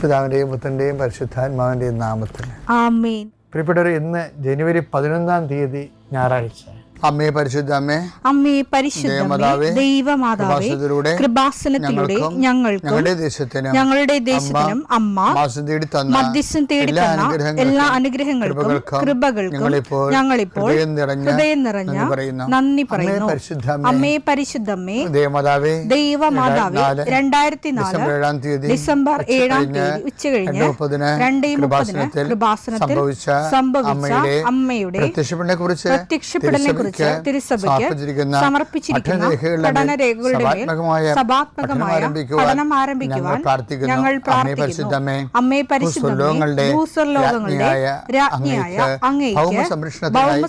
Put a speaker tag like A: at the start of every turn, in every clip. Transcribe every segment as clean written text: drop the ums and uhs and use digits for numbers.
A: പിതാവിൻ്റെയും പുത്രൻ്റെയും പരിശുദ്ധാത്മാവിൻ്റെയും നാമത്തിൽ
B: ആമേൻ.
A: പ്രിയപ്പെട്ടവർ, ഇന്ന് ജനുവരി 11 തീയതി ഞായറാഴ്ച. അമ്മേ പരിശുദ്ധ അമ്മേ,
B: അമ്മേ പരിശുദ്ധമേ, ദൈവമാതാവേ, കൃപാസനത്തിലൂടെ ഞങ്ങൾക്കും ഞങ്ങളുടെ ദേശത്തിനും അമ്മ മധ്യസ്ഥം തേടി തന്ന എല്ലാ അനുഗ്രഹങ്ങൾക്കും കൃപകൾക്കും ഞങ്ങളിപ്പോൾ ഹൃദയം നിറഞ്ഞ നന്ദി പറയുന്നു. അമ്മേ പരിശുദ്ധമേ, ദൈവമാതാവേ, 2004 ഡിസംബർ 7 തീയതി ഉച്ചകഴിഞ്ഞ് 2:30 കൃപാസനത്തിൽ സംഭവിച്ച അമ്മയുടെ പ്രത്യക്ഷപ്പെടലിനെ കുറിച്ച് തിരുസഭയ്ക്ക് സമർപ്പിച്ചിരിക്കുന്ന പഠനരേഖകളുടെ സഭാത്മകമായ പഠനം ആരംഭിക്കുവാൻ ഞങ്ങൾ പ്രാർത്ഥിക്കുന്നു. അമ്മേ പരിശുദ്ധമേ, ഭൂസ്വർലോകങ്ങളുടെ രാജ്ഞിയായ അങ്ങേയ്ക്ക് ഭൗമസംരക്ഷണത്തിനായി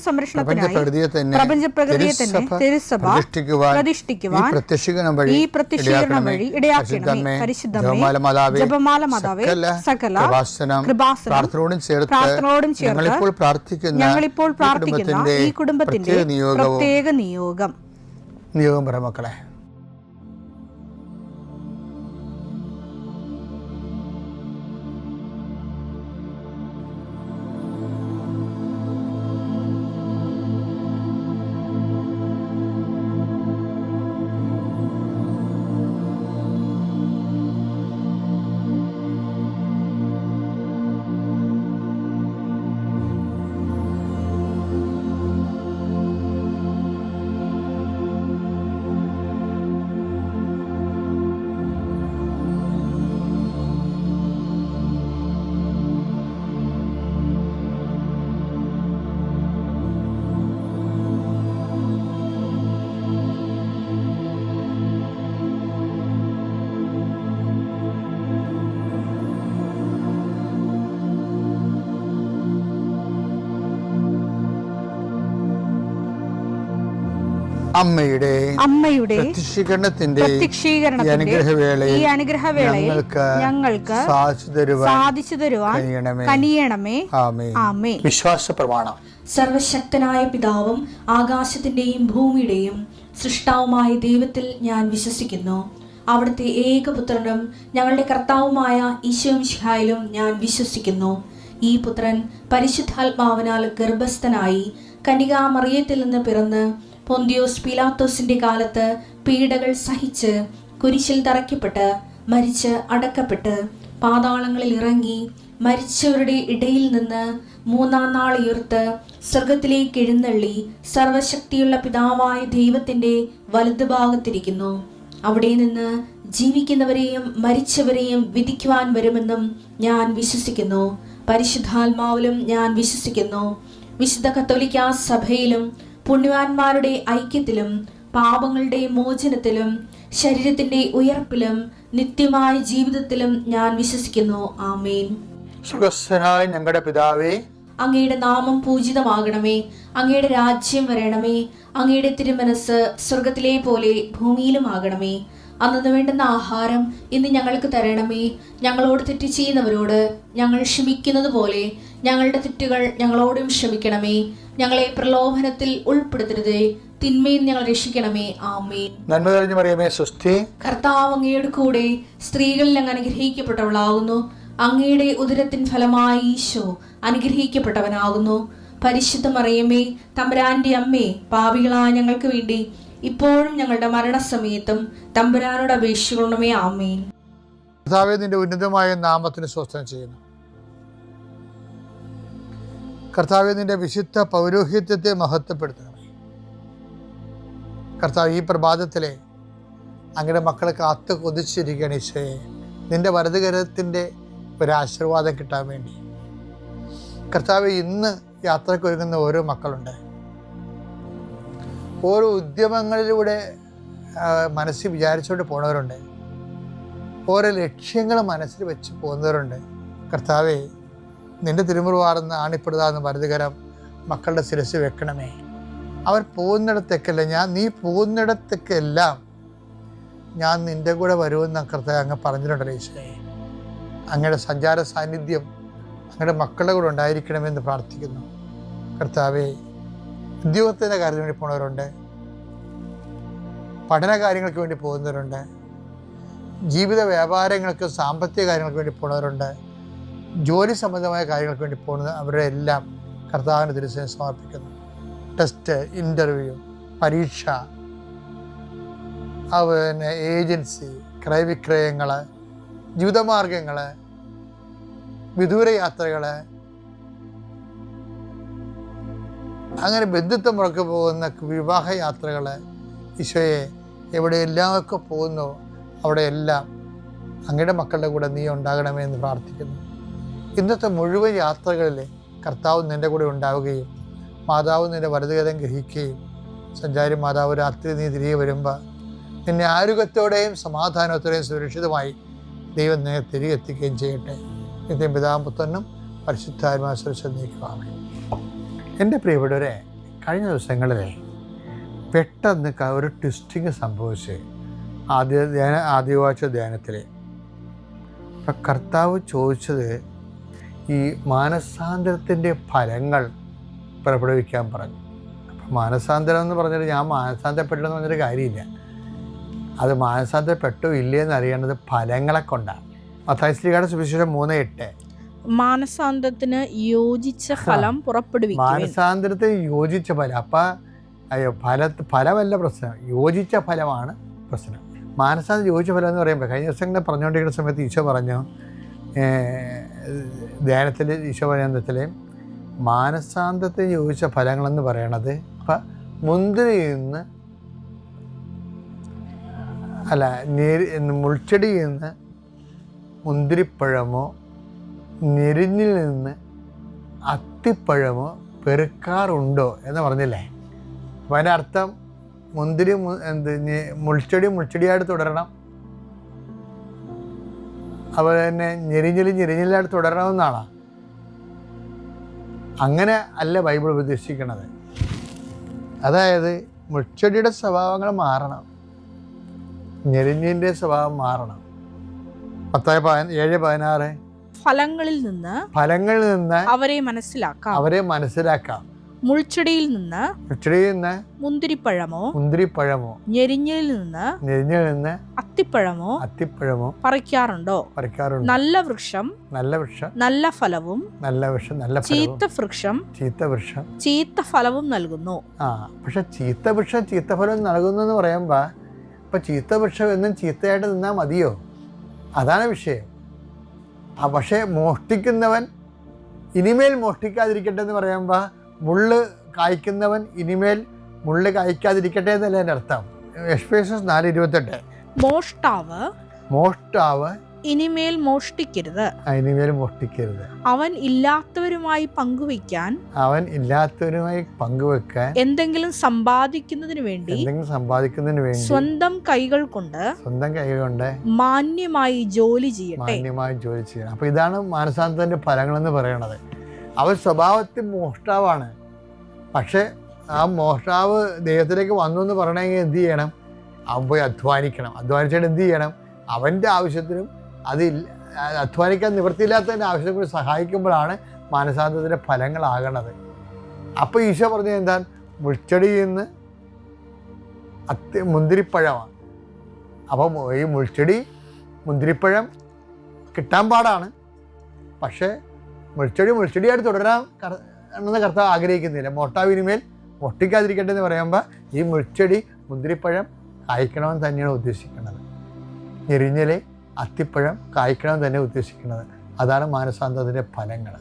B: പ്രപഞ്ചപ്രകൃതിയെ തന്നെ തിരുസഭ പ്രതിഷ്ഠിക്കുവാൻ ഈ പ്രത്യക്ഷീകരണം വഴി ഇടയാക്കണമേ. പരിശുദ്ധമേ, ജപമാല മാതാവേ, സകല കൃപാസനം പ്രാർത്ഥനയോടും ചേർത്ത് ഞങ്ങളിപ്പോൾ പ്രാർത്ഥിക്കുന്ന ഈ കുടുംബത്തിന്റെ പ്രത്യേക നിയോഗം
A: പറ മക്കളെ. അമ്മയുടെ പ്രത്യക്ഷീകരണത്തിന്റെ ഈ അനുഗ്രഹവേളയിൽ ഞങ്ങൾക്ക് സാധിച്ചു തരുവാൻ കനിയണമേ. ആമേൻ. വിശ്വാസ പ്രമാണം.
C: സർവശക്തനായ പിതാവും ആകാശത്തിന്റെയും ഭൂമിയുടെയും സൃഷ്ടാവുമായ ദൈവത്തിൽ ഞാൻ വിശ്വസിക്കുന്നു. അവിടുത്തെ ഏകപുത്രനും ഞങ്ങളുടെ കർത്താവുമായ ഈശോമിശിഹായിലും ഞാൻ വിശ്വസിക്കുന്നു. ഈ പുത്രൻ പരിശുദ്ധാത്മാവിനാൽ ഗർഭസ്ഥനായി കന്യകാമറിയത്തിൽ നിന്ന് പിറന്ന് പൊന്തിയോസ് പീലാത്തോസിന്റെ കാലത്ത് പീഡകൾ സഹിച്ച് കുരിശിൽ തറയ്ക്കപ്പെട്ട് മരിച്ച് അടക്കപ്പെട്ട് പാതാളങ്ങളിൽ ഇറങ്ങി മരിച്ചവരുടെ ഇടയിൽ നിന്ന് 3-ാം നാൾ ഉയർത്ത് സ്വർഗത്തിലേക്ക് എഴുന്നള്ളി സർവശക്തിയുള്ള പിതാവായ ദൈവത്തിന്റെ വലതുഭാഗത്തിരിക്കുന്നു. അവിടെ നിന്ന് ജീവിക്കുന്നവരെയും മരിച്ചവരെയും വിധിക്കുവാൻ വരുമെന്നും ഞാൻ വിശ്വസിക്കുന്നു. പരിശുദ്ധാത്മാവിലും ഞാൻ വിശ്വസിക്കുന്നു. വിശുദ്ധ കത്തോലിക്കാ സഭയിലും പുണ്യവാന്മാരുടെ ഐക്യത്തിലും പാപങ്ങളുടെ മോചനത്തിലും ശരീരത്തിന്റെ ഉയർപ്പിലും നിത്യമായ ജീവിതത്തിലും ഞാൻ വിശ്വസിക്കുന്നു. ആമേൻ.
A: സുഖസ്ഥനായ ഞങ്ങളുടെ പിതാവേ,
C: അങ്ങയുടെ നാമം പൂജിതമാകണമേ. അങ്ങയുടെ രാജ്യം വരണമേ. അങ്ങയുടെ തിരുമനസ് സ്വർഗത്തിലെ പോലെ ഭൂമിയിലും ആകണമേ. അന്നു വേണ്ടുന്ന ആഹാരം ഇന്ന് ഞങ്ങൾക്ക് തരണമേ. ഞങ്ങളോട് തെറ്റ് ചെയ്യുന്നവരോട് ഞങ്ങൾ ക്ഷമിക്കുന്നത് പോലെ ഞങ്ങളുടെ തെറ്റുകൾ ഞങ്ങളോടും ക്ഷമിക്കണമേ. ഞങ്ങളെ പ്രലോഭനത്തിൽ ഉൾപ്പെടുത്തരുതേ, തിന്മയിൽ ഞങ്ങൾ രക്ഷിക്കണമേ. ആമേൻ.
A: നന്മ നിറഞ്ഞ മറിയമേ, സ്വസ്തി.
C: കർത്താവ് അങ്ങയുടെ കൂടെ സ്ത്രീകളിൽ അങ്ങ് അനുഗ്രഹിക്കപ്പെട്ടവളാകുന്നു. അങ്ങയുടെ ഉദരത്തിൻ ഫലമായി ഈശോ അനുഗ്രഹിക്കപ്പെട്ടവനാകുന്നു. പരിശുദ്ധ മറിയമേ, തമ്പുരാന്റെ അമ്മേ, പാപികളായ ഞങ്ങൾക്ക് വേണ്ടി ഇപ്പോഴും ഞങ്ങളുടെ മരണസമയത്തും തമ്പുരാനോട് അപേക്ഷിക്കണമേ. ആമേൻ.
A: കർത്താവേ, നിന്റെ ഉന്നതമായ നാമത്തിന് സ്വസ്ഥം ചെയ്യുന്നു. കർത്താവേ, നിന്റെ വിശുദ്ധ പൗരോഹിത്യത്തെ മഹത്വപ്പെടുത്തണമേ. കർത്താവ്, ഈ പ്രഭാതത്തിലെ അങ്ങയുടെ മക്കളെ കാത്തു കൊതിച്ചിരിക്കുകയാണ് ഈശോയെ, നിന്റെ വലതുകരത്തിൻ്റെ ഒരാശീർവാദം കിട്ടാൻ വേണ്ടി. കർത്താവേ, ഇന്ന് യാത്രയ്ക്ക് ഒരുങ്ങുന്ന ഓരോ മക്കളുണ്ട്. ഓരോ ഉദ്യമങ്ങളിലൂടെ മനസ്സിൽ വിചാരിച്ചുകൊണ്ട് പോകുന്നവരുണ്ട്. ഓരോ ലക്ഷ്യങ്ങൾ മനസ്സിൽ വെച്ച് പോകുന്നവരുണ്ട്. കർത്താവേ, നിന്റെ തിരുമുറുവാർന്ന് ആണിപ്പെടുതാന്ന് വലതുകരം മക്കളുടെ ശിരസ് വെക്കണമേ. അവർ പോകുന്നിടത്തേക്കല്ല, നീ പോകുന്നിടത്തേക്കെല്ലാം ഞാൻ നിൻ്റെ കൂടെ വരുമെന്ന് കർത്താവ് അങ്ങ് പറഞ്ഞിട്ടുണ്ടല്ലോ ഈശോയെ. അങ്ങയുടെ സഞ്ചാര സാന്നിധ്യം അങ്ങയുടെ മക്കളുടെ കൂടെ ഉണ്ടായിരിക്കണമെന്ന് പ്രാർത്ഥിക്കുന്നു. കർത്താവേ, ഉദ്യോഗത്തിൻ്റെ കാര്യത്തിന് വേണ്ടി പോകുന്നവരുണ്ട്, പഠന കാര്യങ്ങൾക്ക് വേണ്ടി പോകുന്നവരുണ്ട്, ജീവിത വ്യാപാരങ്ങൾക്ക് സാമ്പത്തിക കാര്യങ്ങൾക്ക് വേണ്ടി പോകുന്നവരുണ്ട്, ജോലി സംബന്ധമായ കാര്യങ്ങൾക്ക് വേണ്ടി പോകുന്നത്, അവരുടെ എല്ലാം കർത്താവിന് തിരുസേന സമർപ്പിക്കുന്നു. ടെസ്റ്റ്, ഇൻ്റർവ്യൂ, പരീക്ഷ, പിന്നെ ഏജൻസി, ക്രയവിക്രയങ്ങൾ, ജീവിതമാർഗങ്ങൾ, വിദൂര യാത്രകൾ, അങ്ങനെ ബന്ധുത്വം മുറക്ക് പോകുന്ന വിവാഹ യാത്രകൾ, ഈശോയെ എവിടെയെല്ലാമൊക്കെ പോകുന്നു അവിടെയെല്ലാം അങ്ങയുടെ മക്കളുടെ കൂടെ നീ ഉണ്ടാകണമേ എന്ന് പ്രാർത്ഥിക്കുന്നു. ഇന്നത്തെ മുഴുവൻ യാത്രകളിൽ കർത്താവ് നിൻ്റെ കൂടെ ഉണ്ടാവുകയും മാതാവ് നിൻ്റെ വലതുകരം ഗ്രഹിക്കുകയും സഞ്ചാരി മാതാവ് രാത്രി നീ തിരികെ വരുമ്പോൾ നിന്നെ ആരോഗ്യത്തോടെയും സമാധാനത്തോടെയും സുരക്ഷിതമായി ദൈവം നിന്നെ തിരികെ എത്തിക്കുകയും ചെയ്യട്ടെ. നിത്യം പിതാവും പുത്രനും പരിശുദ്ധാത്മാവും സുരക്ഷിതം നീക്കുവാണ്. എൻ്റെ പ്രിയപ്പെട്ടവരെ, കഴിഞ്ഞ ദിവസങ്ങളിൽ പെട്ടെന്ന് ഒരു ട്വിസ്റ്റിങ് സംഭവിച്ച് ആദ്യവാഴ്ച ധ്യാനത്തിൽ അപ്പം കർത്താവ് ചോദിച്ചത് ഈ മാനസാന്തരത്തിൻ്റെ ഫലങ്ങൾ പുറപ്പെടുവിക്കാൻ പറഞ്ഞു. അപ്പം മാനസാന്തരം എന്ന് പറഞ്ഞിട്ട് ഞാൻ മാനസാന്തരപ്പെട്ടെന്ന് പറഞ്ഞൊരു കാര്യമില്ല. അത് മാനസാന്തരപ്പെട്ടോ ഇല്ലയെന്ന് അറിയേണ്ടത് ഫലങ്ങളെ കൊണ്ടാണ്. മത്തായി ശ്ലീഹയുടെ സുവിശേഷം 3:8
B: മാനസാന്തരത്തിന് യോജിച്ച ഫലം പുറപ്പെടുവിക്കും.
A: മാനസാന്തരത്തിന് യോജിച്ച ഫലം. അപ്പം ഫലമല്ല പ്രശ്നം, യോജിച്ച ഫലമാണ് പ്രശ്നം. മാനസാന്തരം യോജിച്ച ഫലം എന്ന് പറയുമ്പോൾ കഴിഞ്ഞ ദിവസം പറഞ്ഞുകൊണ്ടിരിക്കുന്ന സമയത്ത് ഈശോ പറഞ്ഞു, ധ്യാനത്തിൽ ഈശോ പറയുന്നതിൽ മാനസാന്തരത്തിന് യോജിച്ച ഫലങ്ങളെന്ന് പറയണത് ഇപ്പം മുന്തിരിയിൽ നിന്ന് മുൾച്ചെടിയിൽ നിന്ന് മുന്തിരിപ്പഴമോ ഞെരിഞ്ഞിൽ നിന്ന് അത്തിപ്പഴമോ പെറുക്കാറുണ്ടോ എന്ന് പറഞ്ഞില്ലേ? അപ്പം അതിൻ്റെ അർത്ഥം മുൾച്ചെടിയായിട്ട് തുടരണം, അതുപോലെ തന്നെ ഞെരിഞ്ഞിലായിട്ട് തുടരണമെന്നാണ്. അങ്ങനെ അല്ല ബൈബിൾ ഉപദേശിക്കണത്. അതായത് മുൾച്ചെടിയുടെ സ്വഭാവങ്ങൾ മാറണം, ഞെരിഞ്ഞിൻ്റെ സ്വഭാവം മാറണം. മത്തായി 7:16
B: ഫലങ്ങളിൽ നിന്ന് അവരെ മനസ്സിലാക്കാം. മുൾച്ചെടിയിൽ നിന്ന് മുന്തിരിപ്പഴമോ ഞെരിഞ്ഞിൽ നിന്ന് അത്തിപ്പഴമോ പറിക്കാറുണ്ടോ? നല്ല വൃക്ഷം നല്ല ഫലവും ചീത്ത വൃക്ഷം ചീത്ത ഫലവും നൽകുന്നു.
A: പക്ഷെ ചീത്ത വൃക്ഷം ചീത്ത ഫലം നൽകുന്നു എന്ന് പറയുമ്പോ ഇപ്പൊ ചീത്ത വൃക്ഷം എന്നും ചീത്തയായിട്ട് നിന്നാൽ മതിയോ? അതാണ് വിഷയം. പക്ഷേ മോഷ്ടിക്കുന്നവൻ ഇനിമേൽ മോഷ്ടിക്കാതിരിക്കട്ടെ എന്ന് പറയുമ്പോൾ മുള്ള് കായ്ക്കുന്നവൻ ഇനിമേൽ മുള്ള് കായ്ക്കാതിരിക്കട്ടെ എന്നല്ല എൻ്റെ അർത്ഥം. എഫേസ്യസ് 4:28 മോഷ്ടാവ് ഇനിമേൽ മോഷ്ടിക്കരുത്.
B: അവൻ ഇല്ലാത്തവരുമായി പങ്കുവെക്കാൻ എന്തെങ്കിലും സമ്പാദിക്കുന്നതിന് വേണ്ടി സ്വന്തം കൈകൾ കൊണ്ട് മാന്യമായി ജോലി ചെയ്യട്ടെ.
A: അപ്പൊ ഇതാണ് മാനസാന്തരത്തിന്റെ ഫലങ്ങളെന്ന് പറയണത്. അവൻ സ്വഭാവത്തിൽ മോഷ്ടാവാണ്, പക്ഷെ ആ മോഷ്ടാവ് ദൈവത്തിലേക്ക് വന്നു എന്ന് പറയണമെങ്കിൽ എന്ത് ചെയ്യണം? അവൻ പോയി അധ്വാനിച്ചിട്ട് എന്ത് ചെയ്യണം? അവൻ്റെ ആവശ്യത്തിനും അധ്വാനിക്കാൻ നിവൃത്തിയില്ലാത്തതിൻ്റെ ആവശ്യത്തിനും കൂടി സഹായിക്കുമ്പോഴാണ് മാനസാന്തരത്തിൻ്റെ ഫലങ്ങളാകണത്. അപ്പോൾ ഈശോ പറഞ്ഞത് എന്താണ്? മുൾച്ചെടിയിൽ നിന്ന് മുന്തിരിപ്പഴമാണ്. അപ്പം ഈ മുന്തിരിപ്പഴം കിട്ടാൻ പാടാണ്, പക്ഷേ മുൾച്ചെടിയായിട്ട് തുടരാൻ എന്ന കർത്താവ് ആഗ്രഹിക്കുന്നില്ല. മോഷ്ടാവിനുമേൽ മോഷ്ടിക്കാതിരിക്കട്ടെ എന്ന് പറയുമ്പോൾ ഈ മുന്തിരിപ്പഴം കായ്ക്കണമെന്ന് തന്നെയാണ് ഉദ്ദേശിക്കുന്നത്. ഞെരിഞ്ഞിലെ അത്തിപ്പഴം കായ്ക്കണം തന്നെ ഉദ്ദേശിക്കുന്നത്. അതാണ് മാനസാന്തരത്തിൻ്റെ ഫലങ്ങൾ.